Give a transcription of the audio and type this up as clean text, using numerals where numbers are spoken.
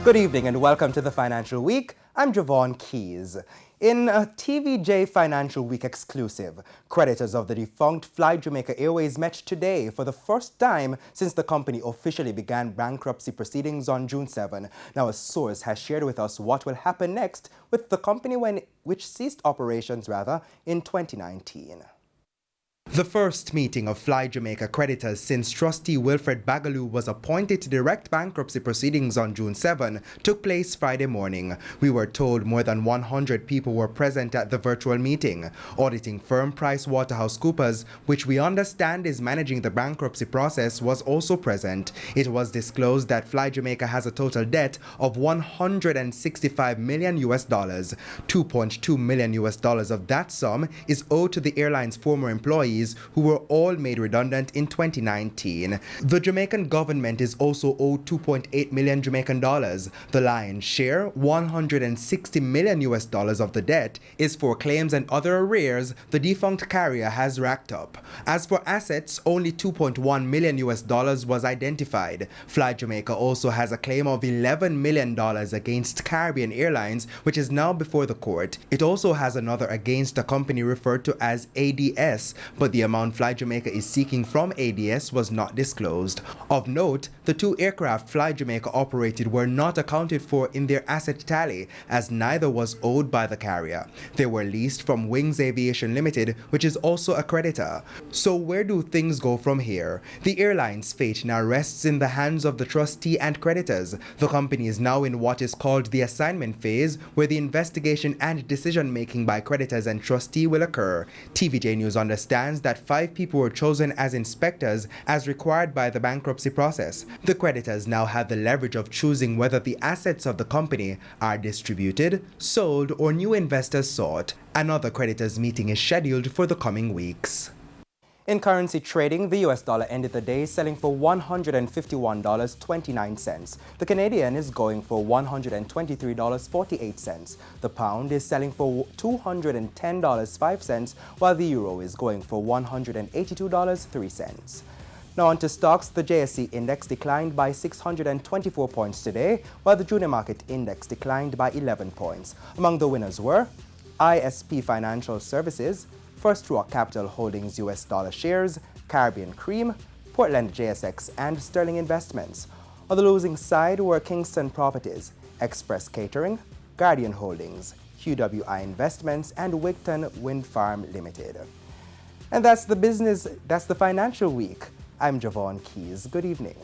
Good evening and welcome to the Financial Week. I'm Javon Keys. In a TVJ Financial Week exclusive, creditors of the defunct Fly Jamaica Airways met today for the first time since the company officially began bankruptcy proceedings on June 7. Now, a source has shared with us what will happen next with the company which ceased operations in 2019. The first meeting of Fly Jamaica creditors since trustee Wilfred Bagaloo was appointed to direct bankruptcy proceedings on June 7 took place Friday morning. We were told more than 100 people were present at the virtual meeting. Auditing firm PricewaterhouseCoopers, which we understand is managing the bankruptcy process, was also present. It was disclosed that Fly Jamaica has a total debt of $165 million US. $2.2 million US of that sum is owed to the airline's former employees who were all made redundant in 2019. The Jamaican government is also owed 2.8 million Jamaican dollars. The lion's share, $160 million US of the debt, is for claims and other arrears the defunct carrier has racked up. As for assets, only $2.1 million US was identified. Fly Jamaica also has a claim of $11 million against Caribbean Airlines, which is now before the court. It also has another against a company referred to as ADS, but the amount Fly Jamaica is seeking from ADS was not disclosed. Of note, the two aircraft Fly Jamaica operated were not accounted for in their asset tally, as neither was owed by the carrier. They were leased from Wings Aviation Limited, which is also a creditor. So where do things go from here? The airline's fate now rests in the hands of the trustee and creditors. The company is now in what is called the assignment phase, where the investigation and decision-making by creditors and trustee will occur. TVJ News understands that 5 people were chosen as inspectors as required by the bankruptcy process. The creditors now have the leverage of choosing whether the assets of the company are distributed, sold, or new investors sought. Another creditors meeting is scheduled for the coming weeks. In currency trading, the US dollar ended the day selling for $151.29. The Canadian is going for $123.48. The pound is selling for $210.05, while the euro is going for $182.03. Now on to stocks. The JSE index declined by 624 points today, while the junior market index declined by 11 points. Among the winners were ISP Financial Services, First Rock Capital Holdings US dollar shares, Caribbean Cream, Portland JSX, and Sterling Investments. On the losing side were Kingston Properties, Express Catering, Guardian Holdings, QWI Investments, and Wigton Wind Farm Limited. And that's the Financial Week. I'm Javon Keys. Good evening.